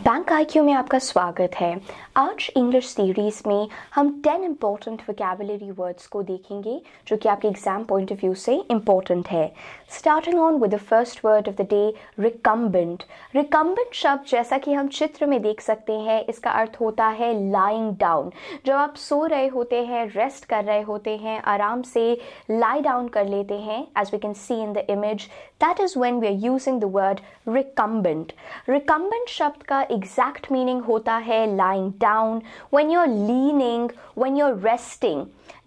Bank IQ में आपका स्वागत है। आज इंग्लिश सीरीज में हम 10 इम्पॉर्टेंट वोकैबुलरी वर्ड्स को देखेंगे जो कि आपके एग्जाम पॉइंट ऑफ व्यू से इम्पॉर्टेंट है। Starting on with the first word of the day, recumbent. Recumbent शब्द जैसा कि हम चित्र में देख सकते हैं, इसका अर्थ होता है लाइंग डाउन। जब आप सो रहे होते हैं, रेस्ट कर रहे होते हैं, आराम से लाई डाउन कर लेते हैं, as we can see in the image, that is when we are using the word recumbent. Recumbent शब्द का एग्जैक्ट मीनिंग होता है lying down, when you're leaning, when you're resting.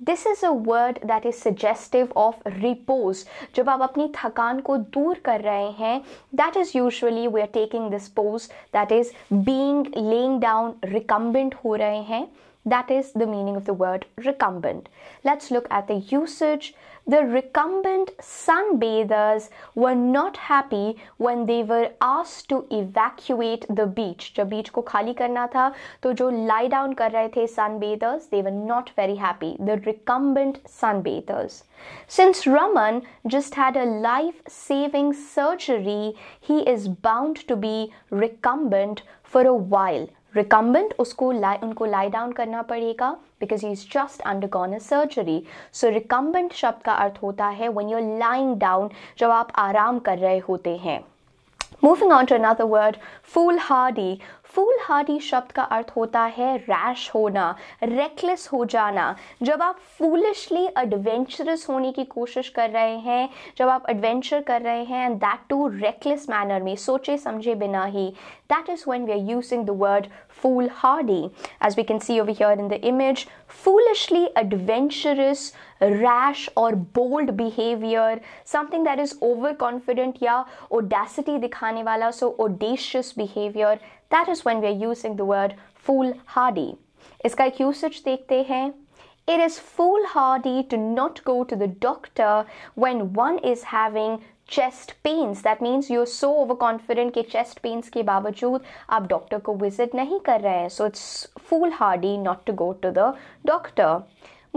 This is a word that is suggestive of repose. जब आप अपनी थकान को दूर कर रहे हैं, that is usually we are taking this pose, that is being laying down, recumbent हो रहे हैं. That is the meaning of the word recumbent. Let's look at the usage. The recumbent sunbathers were not happy when they were asked to evacuate the beach. जब बीच को खाली करना था तो जो lie down कर रहे थे sunbathers, they were not very happy. The recumbent sunbathers. Since Raman just had a life-saving surgery, he is bound to be recumbent for a while. Recumbent उनको lie down करना पड़ेगा because he's just undergone a surgery. So recumbent शब्द का अर्थ होता है when you're lying down, जब आप आराम कर रहे होते हैं. Moving on to another word, foolhardy. Foolhardy शब्द का अर्थ होता है रैश होना, रेकलेस हो जाना. जब आप foolishly adventurous होने की कोशिश कर रहे हैं, जब आप adventure कर रहे हैं, and that too reckless manner में, सोचे समझे बिना ही, that is when we are using the word foolhardy. As we can see over here in the image, foolishly adventurous, rash or bold behavior, something that is overconfident या audacity दिखाने वाला, so audacious behavior, that is when we are using the word foolhardy. इसका एक usage देखते हैं. It is foolhardy to not go to the doctor when one is having chest pains. That means you're so overconfident कि chest pains के बावजूद आप doctor को visit नहीं कर रहे हैं. So it's foolhardy not to go to the doctor.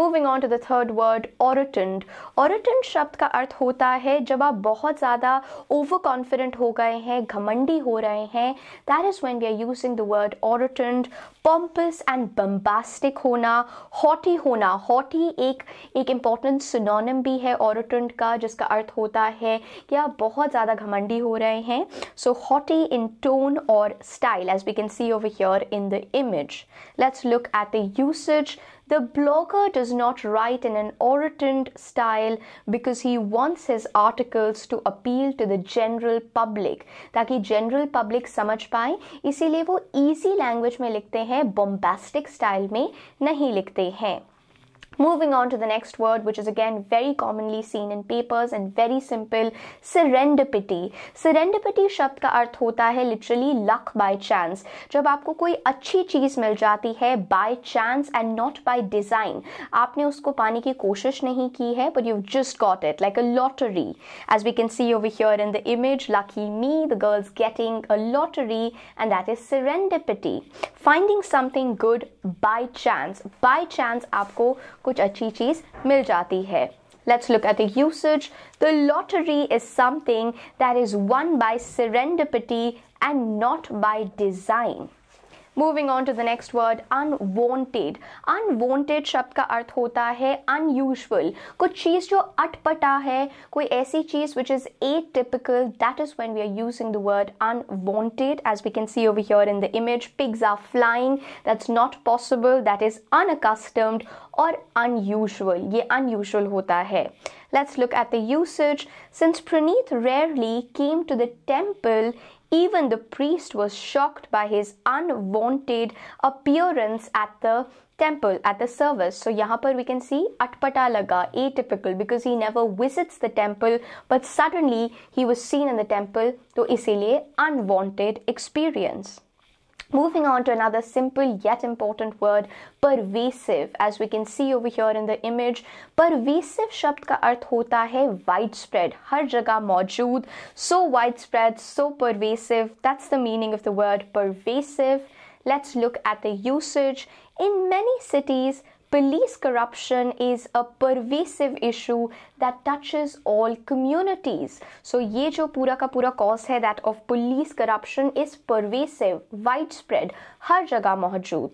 Moving on to the third word, orotund. Orotund शब्द का अर्थ होता है जब आप बहुत ज़्यादा ओवर कॉन्फिडेंट हो गए हैं, घमंडी हो रहे हैं. That is when we are using the word orotund. Pompous and bombastic होना, haughty होना. Haughty एक important synonym भी है orotund का, जिसका अर्थ होता है कि आप बहुत ज़्यादा घमंडी हो रहे हैं. So haughty in tone or style, as we can see over here in the image. Let's look at the usage. The blogger does not write in an orotund style because he wants his articles to appeal to the general public. ताकि general public समझ पाए, इसीलिए वो easy language में लिखते हैं, bombastic style में नहीं लिखते हैं. Moving on to the next word, which is again very commonly seen in papers and very simple, serendipity. Serendipity शब्द का अर्थ होता है literally luck by chance. जब आपको कोई अच्छी चीज़ मिल जाती है by chance and not by design. आपने उसको पाने की कोशिश नहीं की है, but you've just got it, like a lottery. As we can see over here in the image, lucky me, the girl's getting a lottery, and that is serendipity. Finding something good by chance. By chance आपको कुछ अच्छी चीज मिल जाती है. Let's look at the usage. The lottery is something that is won by serendipity and not by design. Moving on to the next word, unwanted. Unwanted शब्द का अर्थ होता है unusual. कुछ चीज़ जो अटपटा है, कोई ऐसी चीज़ which is atypical, that is when we are using the word unwanted. As we can see over here in the image, pigs are flying. That's not possible. That is unaccustomed or unusual. ये unusual होता है. Let's look at the usage. Since Praneeth rarely came to the temple, even the priest was shocked by his unwanted appearance at the temple, at the service. So यहाँ पर we can see अटपटा लगा, atypical, because he never visits the temple, but suddenly he was seen in the temple, तो इसीलिए unwanted experience. Moving on to another simple yet important word, pervasive. As we can see over here in the image, pervasive शब्द का अर्थ होता है widespread, हर जगह मौजूद, so widespread, so pervasive. That's the meaning of the word pervasive. Let's look at the usage. In many cities, police corruption is a pervasive issue that touches all communities. So ये जो पूरा का पूरा cause है that of police corruption is pervasive, widespread, हर जगह मौजूद.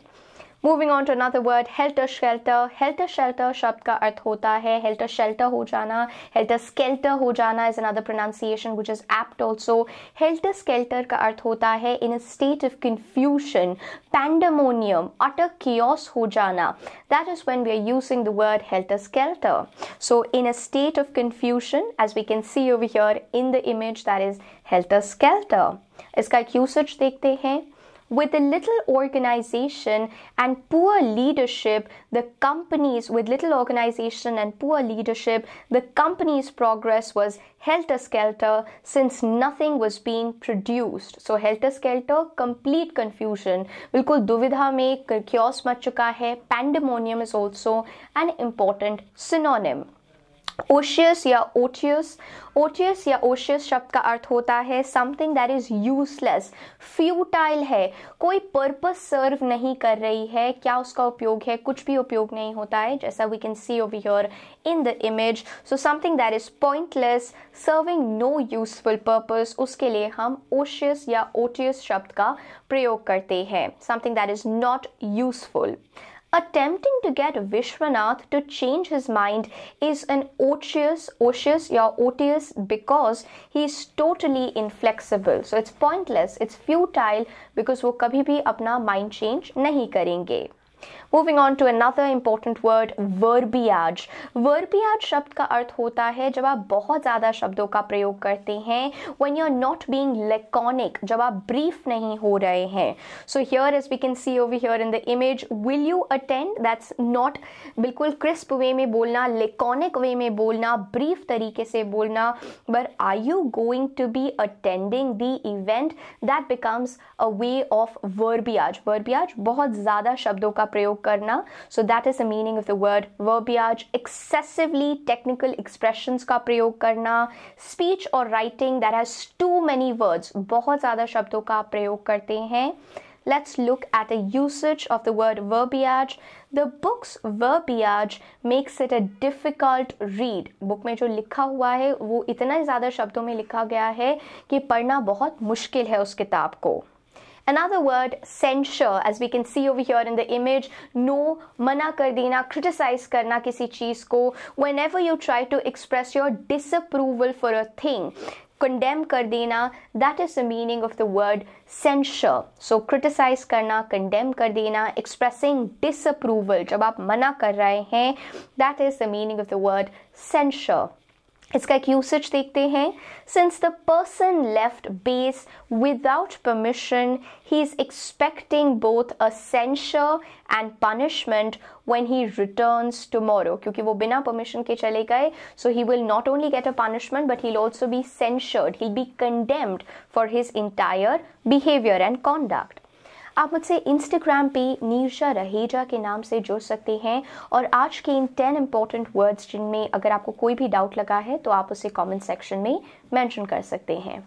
Moving on to another word, helter skelter. Helter skelter शब्द का अर्थ होता है helter shelter हो जाना, helter skelter हो जाना is another pronunciation which is apt also. Helter skelter का अर्थ होता है in a state of confusion, pandemonium, utter chaos हो जाना. That is when we are using the word helter skelter. So in a state of confusion, as we can see over here in the image, that is helter skelter. इसका एक usage देखते हैं. With a little organization and poor leadership, the company's progress was helter-skelter since nothing was being produced. So helter-skelter, complete confusion. बिल्कुल दुविधा में chaos much चुका है. Pandemonium is also an important synonym. Ocious या otious शब्द का अर्थ होता है something that is useless, futile है, कोई purpose serve नहीं कर रही है. क्या उसका उपयोग है? कुछ भी उपयोग नहीं होता है, जैसा we can see over here in the image. So something that is pointless, serving no useful purpose, उसके लिए हम ocious या otious शब्द का प्रयोग करते हैं. Something that is not useful. Attempting to get Vishwanath to change his mind is an otious because he is totally inflexible. So it's pointless, it's futile because वो कभी भी अपना mind change नहीं करेंगे. Moving on to another important word, verbiage. Verbiage शब्द का अर्थ होता है जब आप बहुत ज़्यादा शब्दों का प्रयोग करते हैं, when you're not being laconic, जब आप brief नहीं हो रहे हैं. So here as we can see over here in the image, will you attend? That's not बिल्कुल crisp way में बोलना, laconic way में बोलना, brief तरीके से बोलना, but are you going to be attending the event? That becomes a way of verbiage. Verbiage बहुत ज़्यादा शब्दों का प्रयोग करना. So that is the meaning of the word verbiage. Excessively technical expressions का प्रयोग करना. Speech or writing that has too many words. बहुत ज़्यादा शब्दों का प्रयोग करते हैं. Let's look at a usage of the word verbiage. The book's verbiage makes it a difficult read. Book में जो लिखा हुआ है वो इतना ज़्यादा शब्दों में लिखा गया है कि पढ़ना बहुत मुश्किल है उस किताब को. Another word, censure, as we can see over here in the image, no, मना कर देना, criticize करना किसी चीज़ को. Whenever you try to express your disapproval for a thing, condemn कर देना, that is the meaning of the word censure. So criticize करना, condemn कर देना, expressing disapproval, जब आप मना कर रहे हैं, that is the meaning of the word censure. इसका एक यूसेज देखते हैं. Since the person left base without permission, he is expecting both a censure and punishment when he returns tomorrow. क्योंकि वो बिना permission के चले गए, so he will not only get a punishment but he'll also be censured. He'll be condemned for his entire behavior and conduct. आप मुझसे Instagram पे नीरजा रहेजा के नाम से जुड़ सकते हैं और आज के इन 10 इंपॉर्टेंट वर्ड्स जिनमें अगर आपको कोई भी डाउट लगा है तो आप उसे कमेंट सेक्शन में मेंशन कर सकते हैं.